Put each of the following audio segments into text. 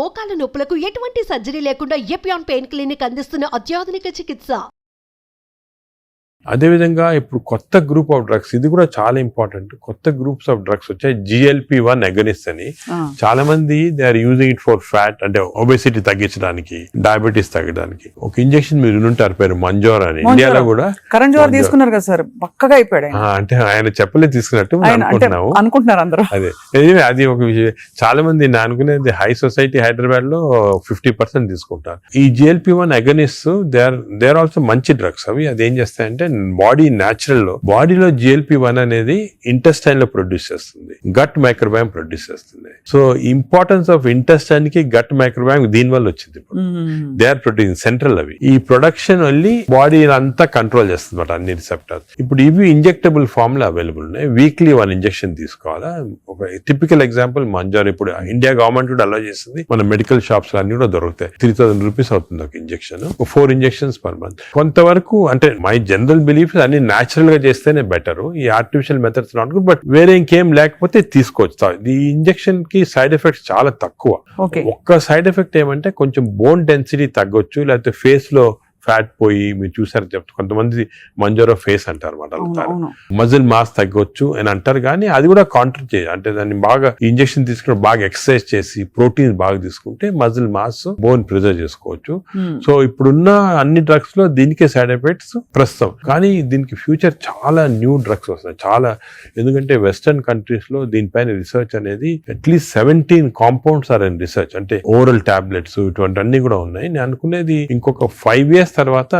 మోకాల నొప్పులకు ఎటువంటి సర్జరీ లేకుండా ఎపియాన్ పెయిన్ క్లినిక్ అందిస్తున్న అత్యాధునిక చికిత్స. అదేవిధంగా ఇప్పుడు కొత్త గ్రూప్ ఆఫ్ డ్రగ్స్, ఇది కూడా చాలా ఇంపార్టెంట్. కొత్త గ్రూప్స్ ఆఫ్ డ్రగ్స్ వచ్చాయి, GLP-1 అగనిస్ట్ అని. చాలా మంది they are using it for fat, అంటే ఒబెసిటీ తగ్గించడానికి, డయాబెటీస్ తగ్గడానికి. ఒక ఇంజెక్షన్ మీరు వినుంటారు, పేరు మంజోరా అని. ఇండియాలో కూడా కరణ్ జోహర్ తీసుకున్నారు కదా సార్, పక్కగా అయిపోయాడు. అంటే ఆయన చెప్పలేదు తీసుకున్నట్టు అనుకుంటున్నారు అందరూ. అదే అది ఒక విషయం. చాలా మంది నేను అనుకునేది హై సొసైటీ హైదరాబాద్ లో 50% తీసుకుంటారు. ఈ GLP-1 agonist they are also మంచి డ్రగ్స్. అవి అది ఏం చేస్తాయంటే బాడీ న్యాచురల్ లో, బాడీలో GLP-1 అనేది ఇంటెస్టైన్ లో ప్రొడ్యూస్ చేస్తుంది, గట్ మైక్రోబయామ్ ప్రొడ్యూస్ చేస్తుంది. సో ఇంపార్టెన్స్ ఆఫ్ ఇంటెస్టైన్ కి గట్ మైక్రోబయామ్ దీని వల్ల వచ్చింది. They are producing central. అవి ఈ ప్రొడక్షన్ వెళ్ళి బాడీ అంతా కంట్రోల్ చేస్తుంది అన్ని రిసెప్టర్స్. ఇప్పుడు ఇవి ఇంజెక్టబుల్ ఫామ్ లో అవైలబుల్ ఉన్నాయి. వీక్లీ 1 ఇంజెక్షన్ తీసుకోవాలా. ఒక టిపికల్ ఎగ్జాంపుల్ మంజోర్. ఇప్పుడు ఇండియా గవర్నమెంట్ కూడా అలో చేస్తుంది, మన మెడికల్ షాప్స్ అన్ని కూడా దొరుకుతాయి. 3000 రూపీస్ అవుతుంది ఒక ఇంజెక్షన్, 4 ఇంజెక్షన్స్ పర్ మంత్. కొంతవరకు అంటే మై జనరల్ బిలీఫ్ అన్ని న్యాచురల్ గా చేస్తేనే బెటర్, ఈ artificial methods not good. But వేరే ఇంకేం లేకపోతే తీసుకోవచ్చు. ఈ ఇంజెక్షన్ కి సైడ్ ఎఫెక్ట్స్ చాలా తక్కువ. ఒక్క సైడ్ ఎఫెక్ట్ ఏమంటే కొంచెం బోన్ డెన్సిటీ తగ్గొచ్చు, లేకపోతే ఫేస్ లో ఫ్యాట్ పోయి, మీరు చూసారు చెప్తే కొంతమంది మంజోరా ఫేస్ అంటారు అన్నమాట, మజిల్ మాస్ తగ్గొచ్చు అని అంటారు. కానీ అది కూడా కాంట్రీ చేయాలి. అంటే దాన్ని బాగా ఇంజెక్షన్ తీసుకుని బాగా ఎక్సర్సైజ్ చేసి ప్రోటీన్స్ బాగా తీసుకుంటే మజిల్ మాస్, బోన్ ప్రిజర్వ్ చేసుకోవచ్చు. సో ఇప్పుడున్న అన్ని డ్రగ్స్ లో దీనికే సైడ్ ఎఫెక్ట్స్ ప్రస్తుతం. కానీ దీనికి ఫ్యూచర్ చాలా న్యూ డ్రగ్స్ వస్తున్నాయి చాలా. ఎందుకంటే వెస్టర్న్ కంట్రీస్ లో దీనిపైన రీసెర్చ్ అనేది at least 17 compounds are in research. అంటే ఓరల్ టాబ్లెట్స్ ఇటువంటి అన్ని కూడా ఉన్నాయి. నేను అనుకునేది ఇంకొక 5 years తర్వాత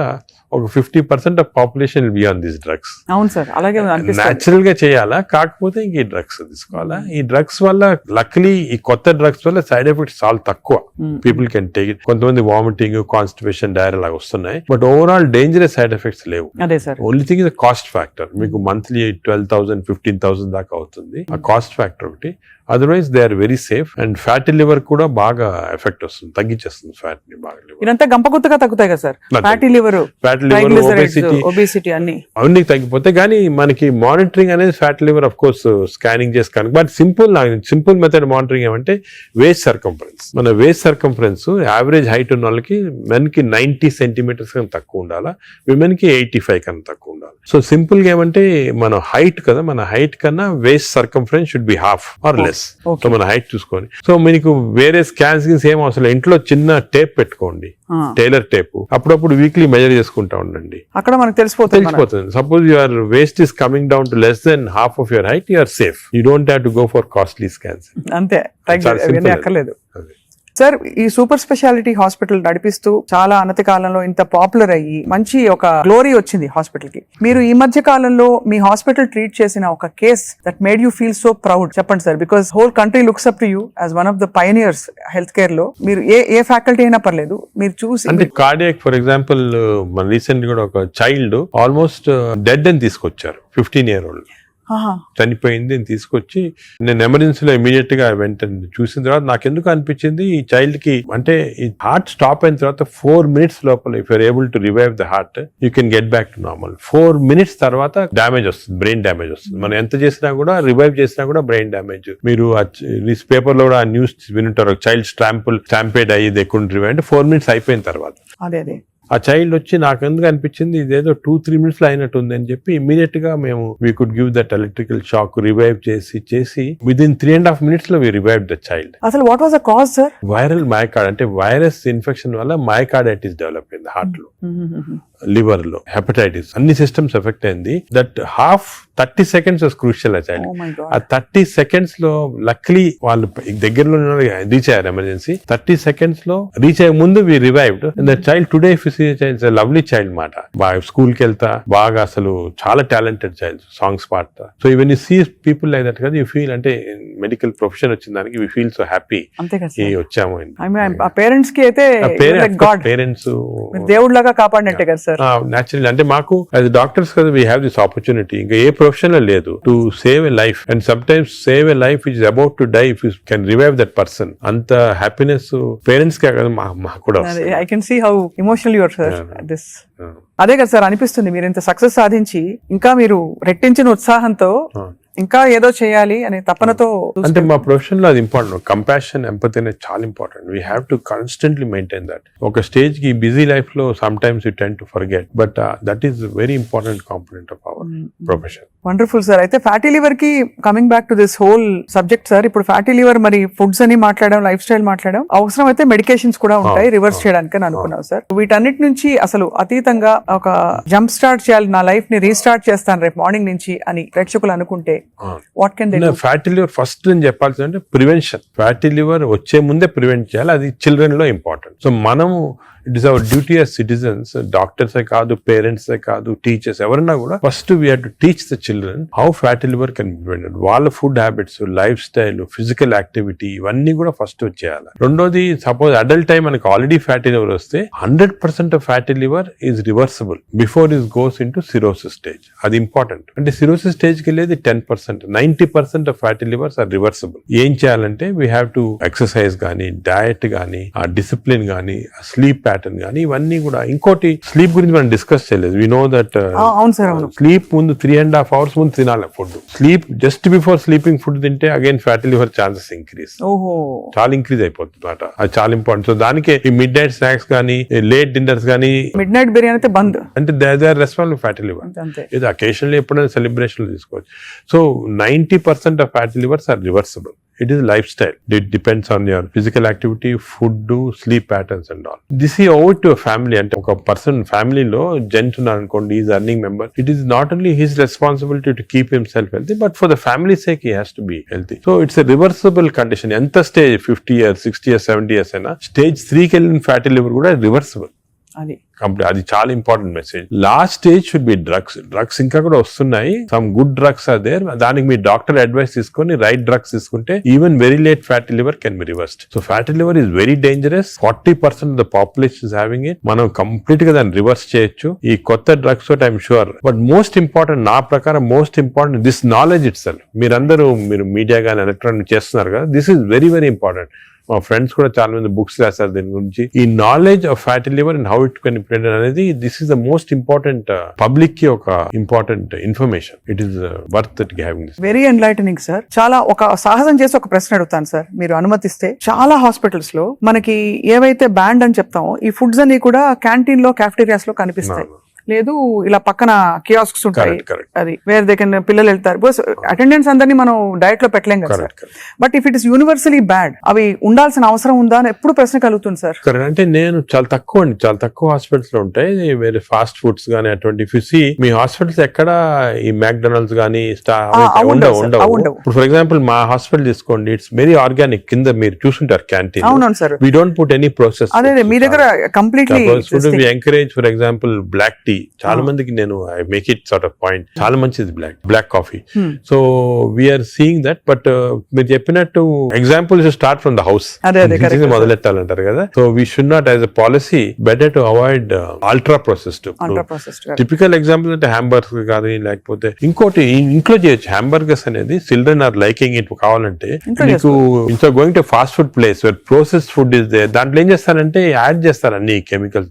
ఒక 50% of population will be on this drugs. అవును సార్, అలాగే న్యాచురల్ గా చేయాలా, కాకపోతే ఇంక ఈ డ్రగ్స్ తీసుకోవాలా. ఈ డ్రగ్స్ వల్ల లక్లీ ఈ కొత్త డ్రగ్స్ వల్ల సైడ్ ఎఫెక్ట్స్ చాలా తక్కువ. People can take it. కొంతమంది వామిటింగ్, కాన్స్టిపేషన్, డైరియా లాగా వస్తున్నాయి, but overall dangerous side effects లేవు. Only thing is cost factor. మీకు మంత్లీ 12,000 15,000 దాకా అవుతుంది, ఆ కాస్ట్ ఫ్యాక్టర్ ఒకటి. Otherwise they are very safe. And fatty liver కూడా బాగా ఎఫెక్ట్ వస్తుంది, తగ్గించేస్తుంది ఫ్యాట్ ని బాగా. ఇదంతా గంపగుత్తగా తగ్గుతాయి కదా సార్, ఫ్యాటీ లివర్, ఒబేసిటీ అన్ని తగ్గిపోతాయి. కానీ మనకి మానిటరింగ్ అనేది fatty liver of course scanning చేసి కనుక. బట్ సింపుల్ మెథడ్ మానిటరింగ్ ఏమంటే వేస్ట్ సర్కంఫరెన్స్. మన వేస్ట్ సర్కంఫరెన్స్ యావరేజ్ హైట్ ఉన్న వాళ్ళకి మెన్ కి 90 సెంటీమీటర్స్ కన్నా తక్కువ ఉండాలా, విమెన్ కి 85 కన్నా తక్కువ ఉండాలి. సో సింపుల్ గా ఏమంటే మన హైట్ కదా, మన హైట్ కన్నా waist circumference should be half or less. So మన హైట్ చూసుకొని. సో మీకు వేరే స్కాన్స్ ఏం అవసరం, ఇంట్లో చిన్న టేప్ పెట్టుకోండి, టైలర్ టేప్. అప్పుడప్పుడు వీక్లీ మెజర్ చేసుకుంటా ఉండండి, అక్కడ మనకు తెలిసిపోతుంది. Suppose your waist is coming down to less than half of your height, you're safe. You don't have to go for costly scans. అంతే, అక్కర్లేదు. సార్, ఈ సూపర్ స్పెషాలిటీ హాస్పిటల్ నడిపిస్తూ చాలా అనతి కాలంలో ఇంత పాపులర్ అయ్యి మంచి ఒక గ్లోరీ వచ్చింది హాస్పిటల్ కి. మీరు ఈ మధ్య కాలంలో మీ హాస్పిటల్ ట్రీట్ చేసిన ఒక case that made you feel so proud చెప్పండి sir, because whole country looks up to you as one of the pioneers health care లో. మీరు ఏ ఫ్యాకల్టీ అయినా పర్లేదు, మీరు చూసి. అంటే కార్డియాక్ ఫర్ ఎగ్జాంపుల్, మన రీసెంట్ కూడా ఒక చైల్డ్ ఆల్మోస్ట్ డెడ్ అని తీసుకొచ్చారు, 15-year-old చనిపోయింది అని తీసుకొచ్చి నేను ఎమర్జెన్సీలో ఇమీడియట్ గా వెంటనే చూసిన తర్వాత నాకు ఎందుకు అనిపించింది, ఈ చైల్డ్ కి అంటే ఈ హార్ట్ స్టాప్ అయిన తర్వాత 4 minutes లోపల if you're able to revive the heart, you can get back to normal. 4 minutes తర్వాత డ్యామేజ్ వస్తుంది, బ్రెయిన్ డ్యామేజ్ వస్తుంది. మనం ఎంత చేసినా కూడా, రివైవ్ చేసినా కూడా బ్రెయిన్ డ్యామేజ్. మీరు పేపర్ లో కూడా ఆ న్యూస్ వినుంటారు, చైల్డ్ స్టాంపేడ్ అయ్యి దే కుడెంట్ రివైవ్ అంటే 4 minutes అయిపోయిన తర్వాత. అదే ఆ చైల్డ్ వచ్చి నాకు ఎందుకు అనిపించింది ఇదేదో 2-3 minutes లో అయినట్టు ఉంది అని చెప్పి ఇమీడియట్ గా మేము we could give that electrical shock, revive చేసి విదిన్ 3.5 minutes లో వి రివైవ్ ద చైల్డ్. అసలు what was the cause sir? Viral myocard, అంటే వైరస్ ఇన్ఫెక్షన్ వల్ల మయోకార్డైటిస్ డెవలప్ అయింది హార్ట్ లో, లివర్ లో, హెపటైటిస్, అన్ని సిస్టమ్స్ ఎఫెక్ట్ అయింది. That 30 seconds was crucial. ఆ చైల్డ్ ఆ 30 seconds లో లక్లీ వాళ్ళు దగ్గరలో రీచ్ అయ్యారు ఎమర్జెన్సీ. 30 seconds లో రీచ్ అయ్యే ముందు we revived. The child today lovely child మాట, బాగా స్కూల్ కి వెళ్తా, బాగా అసలు చాలా టాలెంటెడ్ చైల్డ్, సాంగ్స్ పాడతా. So even you see people like that కదా, యూ ఫీల్ అంటే మెడికల్ ప్రొఫెషన్ వచ్చిన దానికి వి ఫీల్ సో హ్యాపీ వచ్చాము. పేరెంట్స్ కి అయితే పేరెంట్స్ దేవుడు లాగా కాపాడినట్టే కదా సార్. న్యాచురల్ అంటే మాకు యాజ్ డాక్టర్స్ కదా వీ హ్యావ్ దిస్ ఆపర్చునిటీ. ఇంకా ఏ ప్రొఫెషన్ లో లేదు to save a life. And sometimes save a life is about to die if you can revive that person. అంత హ్యాపీనెస్ పేరెంట్స్ కే కదా మాకు కూడా. I can see how emotional you are sir. This అదే కదా sir అనిపిస్తుంది, మీరు ఇంత సక్సెస్ సాధించి ఇంకా మీరు రెట్టించిన ఉత్సాహంతో ఇంకా ఏదో చేయాలి అనే తపనతో అంటే మా ప్రొఫెషన్ లో అది ఇంపార్టెంట్. కంపాషన్, ఎంపతి అనేది చాలా important. We have to constantly maintain that. ఒక స్టేజ్ కి బిజీ లైఫ్ లో some times you tend to forget, but that is very important component of our profession. Wonderful sir. అయితే fatty liver కి coming back to this whole subject sir, ఇప్పుడు fatty liver మరి foods అని మాట్లాడడం, life style మాట్లాడడం, అవసరం అయితే medications కూడా ఉంటాయి రివర్స్ చేయడానికి అని అనుకున్నాం సార్. వీటన్నిటి నుంచి అసలు అతీతంగా ఒక జంప్ స్టార్ట్ చేయాలి, నా లైఫ్ ని రీస్టార్ట్ చేస్తాను రేపు మార్నింగ్ నుంచి అని ప్రేక్షకులు అనుకుంటే what can they do? Fatty liver first నేను చెప్పాల్సింది అంటే ప్రివెన్షన్. ఫ్యాటీ లివర్ వచ్చే ముందే ప్రివెంట్ చేయాలి. అది చిల్డ్రన్ లో ఇంపార్టెంట్. సో మనము it is our duty as citizens, డాక్టర్సే కాదు, పేరెంట్సే కాదు, టీచర్స్ ఎవరన్నా కూడా first we have to teach the children how fatty liver can be prevented. వాళ్ళ food habits, life style, physical activity ఇవన్నీ కూడా ఫస్ట్ చేయాలి. రెండోది, సపోజ్ అడల్ట్ టైం మనకి ఆల్రెడీ ఫ్యాటీ లివర్ వస్తే 100% of fatty liver is reversible before is goes into cirrhosis stage. అది important. అంటే cirrhosis stage కి వెళ్ళేది 10%. 90% of fatty livers are reversible. ఏం చేయాలంటే వీ హ్యావ్ టు ఎక్సర్సైజ్ కానీ, డయట్ కానీ, ఆ డిసిప్లిన్ కానీ, స్లీప్ ప్యాటర్న్ కానీ, ఇవన్నీ కూడా. ఇంకోటి, స్లీప్ గురించి మనం డిస్కస్ చేయలేదు. వి నో దట్ స్లీప్ ముందు 3.5 hours ముందు తినాలి food. Sleep just before sleeping food తింటే again fatty liver chances increase, చాలా ఇంక్రీజ్ అయిపోతుంది అన్నమాట. అది చాలా ఇంపార్టెంట్. సో దానికి ఈ మిడ్ నైట్ స్నాక్స్ కానీ, లేట్ డిన్నర్స్ కానీ, మిడ్ నైట్ బిర్యానీ అయితే బంద్ అంటే they are responsible fatty liver. ఇది అకేషన్లీ ఎప్పుడైనా సెలబ్రేషన్ తీసుకోవచ్చు. So 90% of fatty livers are reversible. It is lifestyle. It depends on your physical activity, food, sleep patterns and all. This is over to a family. And a person family lo gentunarukondi is earning member. It is not only his responsibility to keep himself healthy, but for the family's sake he has to be healthy. So it's a reversible condition. Enta stage 50 years, 60 years, 70 years aina stage 3 ki ellin fatty liver kuda reversible. అది చాలా important message. Last stage should be drugs ఇంకా కూడా వస్తున్నాయి. Some good drugs are there. దానికి మీ doctor advice తీసుకొని right drugs తీసుకుంటే even very late fatty liver can be reversed. So fatty liver is very dangerous. 40% of the population is having it. మనం complete గా దాన్ని రివర్స్ చేయొచ్చు ఈ కొత్త డ్రగ్స్ తోటి, I'm sure. But most important, నా ప్రకారం most important this knowledge it self. మీరు మీడియా కానీ ఎలక్ట్రానిక్ చేస్తున్నారు కదా, this is very very important. మా ఫ్రెండ్స్ కూడా చాలా మంది బుక్స్ రాశారు దీని గురించి. ఈ knowledge of fatty liver and how it can be prevented అనేది, this is the most important public కి ఒక important information. It is worth it having this. Very enlightening sir. చాలా ఒక సాహసం చేసి ఒక ప్రశ్న అడుగుతాను సార్, మీరు అనుమతిస్తే. చాలా హాస్పిటల్స్ లో మనకి ఏవైతే బ్యాండ్ అని చెప్తామో ఈ ఫుడ్స్ అన్ని కూడా క్యాంటీన్ లో, క్యాఫ్టీరియాస్ లో కనిపిస్తాయి. లేదు ఇలా పక్కన కియాస్క్స్ ఉంటాయి, అది వేర్ దే కెన్, పిల్లలు వెళ్తారు. బికాస్ అటెండెన్స్ అందరినీ మనం డయట్ లో పెట్టలేం కదా sir. But if it is universally bad, అవి ఉండాల్సిన అవసరం ఉందా అని ఎప్పుడు ప్రశ్న కలుగుతుంది సార్. అంటే నేను చాలా తక్కువ హాస్పిటల్స్ లో ఉంటాయి వేరే ఫాస్ట్ ఫుడ్స్ గానీ అటువంటి. మీ హాస్పిటల్స్ ఎక్కడ ఈ మ్యాక్డొనాల్డ్స్ గానీ ఉండవు. ఇప్పుడు ఫర్ ఎగ్జాంపుల్ మా హాస్పిటల్ తీసుకోండి, ఇట్స్ వెరీ ఆర్గానిక్. కింద మీరు చూసుంటారు క్యాంటీన్. అవును sir. We don't put any process. అదే మీ దగ్గర completely encourage. For example black tea, చాలా మందికి నేను I make it sort of point, చాలా మంచిది black coffee. So we are seeing that. But మీరు చెప్పినట్టు example start from the house మొదలెట్టాలంటారు కదా. So we should not, as a policy, better to avoid ultra processed. Typical example అంటే hamburger కానీ, లేకపోతే ఇంకోటి ఇంట్లో చేయొచ్చు. హ్యాంబర్గర్స్ అనేది చిల్డ్రన్ ఆర్ లైకింగ్ ఇట్. కావాలంటే మీకు ఇంట్లో going to fast food place where processed food is there, దాంట్లో ఏం చేస్తారంటే యాడ్ చేస్తారు అన్ని కెమికల్స్.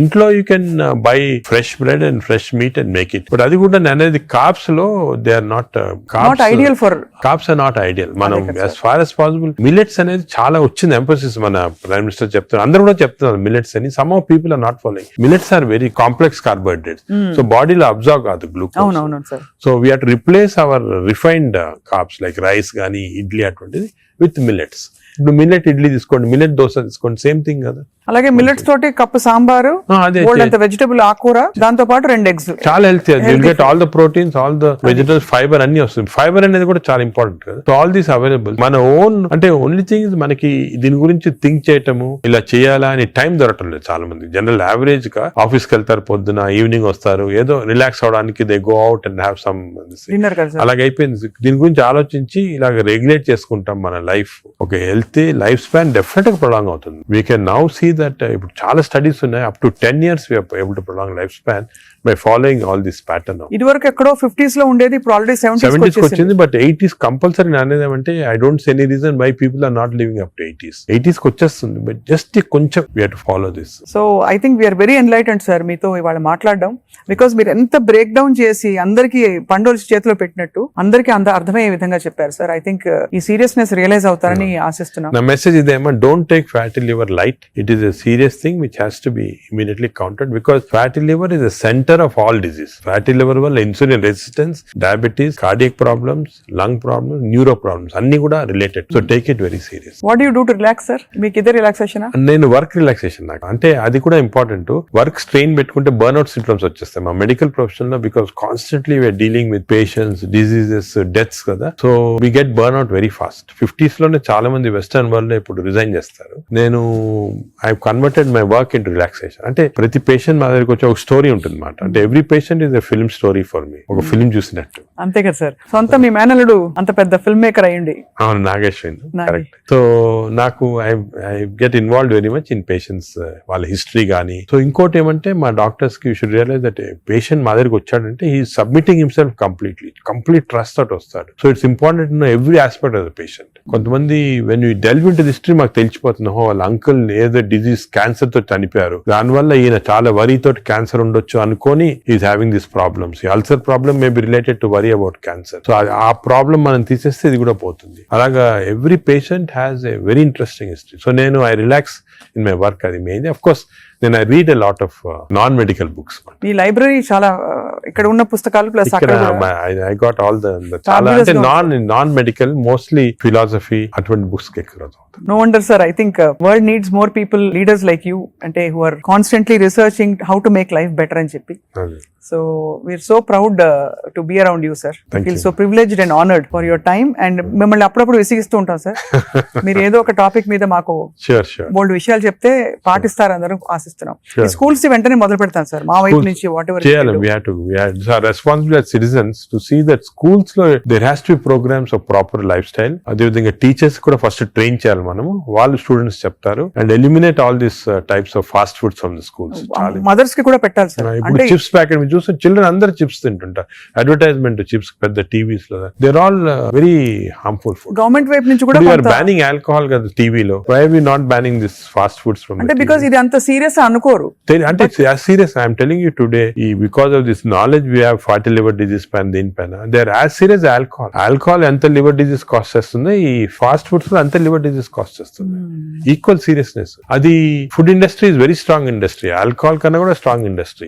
ఇంట్లో you can buy fresh bread and fresh meat and make it. But అది కూడా అనేది కార్బ్స్ లో they are not ideal for carbs are not ideal. మనం as far as possible millets అనేది చాలా వచ్చింది ఎంఫోసిస్. మన ప్రైమ్ మినిస్టర్ చెప్తున్నారు, అందరూ కూడా చెప్తున్నారు మిల్లెట్స్ అని. Some of people are not following. Millets are very complex carbohydrates. So బాడీలో అబ్జర్వ్ కాదు glucose. So we have to replace our refined carbs like rice కానీ, ఇడ్లీ అటువంటిది విత్ మిల్లెట్స్. ఇప్పుడు మిల్లెట్ ఇడ్లీ తీసుకోండి, మిల్లెట్ దోశ తీసుకోండి, సేమ్ థింగ్ కదా. అలాగే మిల్లెట్స్ తోటి కప్పు సాంబారు, వెజిటబుల్ ఆకుకూర, దాంతో పాటు 2 eggs, చాలా healthy. You'll get all the proteins, all the vegetables, fibre అన్ని వస్తుంది. ఫైబర్ అనేది కూడా చాలా ఇంపార్టెంట్ కదా. So all these available. మన ఓన్ అంటే ఓన్లీ థింగ్ ఇస్ మనకి దీని గురించి థింక్ చేయటము, ఇలా చేయాలా అని టైం దొరకటం లేదు చాలా మంది. జనరల్ యావరేజ్ గా ఆఫీస్ కి వెళ్తారు, పొద్దున ఈవినింగ్ వస్తారు, ఏదో రిలాక్స్ అవడానికి they go out and have some dinner. అలాగే అయిపోయింది. దీని గురించి ఆలోచించి ఇలాగ రెగ్యులేట్ చేసుకుంటాం మన లైఫ్. ఒక హెల్తీ లైఫ్ స్పాన్ డెఫినెట్ గా ప్రొలాంగ్ అవుతుంది. We can now see that ఇప్పుడు చాలా స్టడీస్ ఉన్నాయి, up to 10 years we are able to prolong life span by following all this pattern of ఇదివరకు ఎక్కడో 50s లో ఉండేది, ఇప్పుడు ఆల్రెడీ 70s 70s కి వచ్చింది. బట్ 80s కంపల్సరీ అనేది ఏమంటే I don't see any reason why people are not living up to 80s కి వచ్చేస్తుంది. బట్ జస్ట్ కొంచెం we have to follow this. So I think we are very enlightened sir మీతో ఇవాళ మాట్లాడడం, బికాస్ మీరు ఎంత బ్రేక్ డౌన్ చేసి అందరికి పండోల్చి చేతిలో పెట్టినట్టు అందరికి అర్థమయ్యే విధంగా చెప్పారు సార్. ఐ థింక్ ఈ సీరియస్నెస్ రియలైజ్ అవుతారని ఆశిస్తున్నాం. నా మెసేజ్ ఇదేమో, don't take fatty liver light. It is a serious thing which has to be immediately counted, because fatty liver is the centre of all disease. Fatty liver వల్ల insulin resistance, diabetes, cardiac problems, lung problems, neuro problems అన్ని కూడా related. So take it very serious. What do you do to relax sir? మీకు ఇదే relaxation? నేను work relaxation నాకు అంటే అది కూడా ఇంపార్టెంట్. వర్క్ స్ట్రెయిన్ పెట్టుకుంటే బర్న్అవుట్ సింప్టమ్స్ వచ్చేస్తాయి మా మెడికల్ ప్రొఫెషన్ లో, because constantly we are dealing with patients, diseases, deaths కదా. So we get burnout very fast. 50s లోనే చాలా మంది వెస్టర్న్ వరల్డ్ లో ఇప్పుడు రిజైన్ చేస్తారు. నేను I converted my work in relaxation. అంటే ప్రతి పేషెంట్ మా దగ్గరికి వచ్చి ఒక స్టోరీ ఉంటుంది అన్నమాట. అంటే every patient is a film story for me, ఒక ఫిల్మ్ చూసినట్టు. అంతే కదా సార్. సొంత మీ మేనల్లుడు అంత పెద్ద ఫిల్మ్ మేకర్ అయ్యండి. అవును, నాగేశ్వరి. కరెక్ట్. సో నాకు I get involved very much in patients, వాళ్ళ హిస్టరీ కానీ. సో ఇంకోటి ఏమంటే మా డాక్టర్స్ కి you should realise that patient మా దగ్గరికి వచ్చాడంటే he submitting himself complete trust తోటి వస్తాడు. So it's important no every aspect of the patient. కొంతమంది when you delve into the history మాకు తెలిసిపోతుంది, వాళ్ళ అంకుల్ ఏదో డిజీజ్ క్యాన్సర్ తో చనిపోయారు, దానివల్ల ఈయన చాలా వరీ తోటి క్యాన్సర్ ఉండొచ్చు అనుకొని ఈజ్ హ్యావింగ్ దిస్ ప్రాబ్లమ్స్. ఈ ulcer problem may be related to worry about cancer. So ఆ ప్రాబ్లం మనం తీసేస్తే ఇది కూడా పోతుంది. అలాగా every patient has a very interesting history. So నేను I relax in my work. అది మెయిన్. అఫ్ కోర్స్ నేను I read a lot of non medical books. ఈ లైబ్రరీ చాలా ఇక్కడ ఉన్న పుస్తకాలు plus I got all the చాలా అంటే నాన్ మెడికల్, మోస్ట్లీ ఫిలాసఫీ అటువంటి బుక్స్ ఎక్కువ. No wonder sir, I think world needs more people, leaders like you, ante who are constantly researching how to make life better అని చెప్పి. So we're so proud to be around you sir. I feel so privileged and honored for your time, and మిమ్మల్ని అప్పుడప్పుడు విసిగిస్తూ ఉంటాం sir. మీరు ఏదో ఒక topic మీద మాకు బోల్డ్ విషయాలు చెప్తే పాటిస్తారు అందరూ ఆశిస్తున్నాం. ఈ స్కూల్స్ వెంటనే మొదలు పెడతాం సార్ మా వైపు నుంచి. What ever we have responsible as citizens to see that schools లో there has to be programs of proper lifestyle. అదే విధంగా టీచర్స్ కూడా ఫస్ట్ ట్రైన్ చేయాలి మనము, వాళ్ళు స్టూడెంట్స్ చెప్తారు. And eliminate all this types of fast foods from the schools. Mothers కి కూడా పెట్టాలి సార్. ఇప్పుడు చిప్స్ ప్యాకెట్ మీరు చూస్తే చిల్డ్రన్ అందరు చిప్స్ తింటుంటారు. అడ్వర్టైజ్మెంట్ చిప్స్ పెద్ద టీవీస్ లో, there all very harmful food. Government వైపు నుంచి కూడా బ్యానింగ్ ఆల్కహాల్ కదా టీవీలో. Why are we not banning this fast foods from? అంటే బికాజ్ ఇది అంత సీరియస్ అనుకోరు. అంటే serious I'm telling you today, because of this knowledge we have fatty liver disease పైన దీనిపైన they are as serious alcohol. Alcohol ఎంత liver disease cost చేస్తుంది, ఈ ఫాస్ట్ ఫుడ్స్ లో అంత లివర్ డిజీస్ కాస్ట్ చేస్తుంది. Equal seriousness. అది food industry is very strong industry, alcohol కన్నా కూడా strong industry.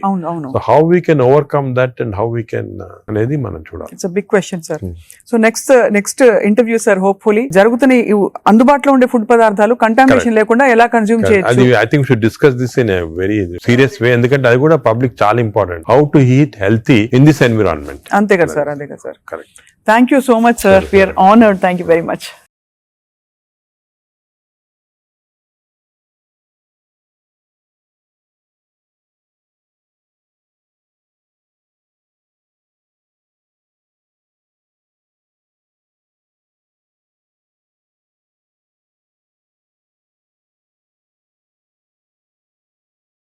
So how we can overcome that and how we can అనేది మనం చూడాలి. It's big question sir. So next interview sir, hopefully జరుగుతున్న అందుబాటులో ఉండే ఫుడ్ పదార్థాలు కంటామినేషన్ లేకుండా ఎలా కన్జ్యూమ్ చేయొచ్చు. అది I think should discuss this in a very serious వే, ఎందుకంటే అది కూడా పబ్లిక్ చాలా important. How to eat healthy in this environment. అంతే కదా సార్, అంతే కదా sir. Correct. Thank you so much sir. We are honored. Thank you very much.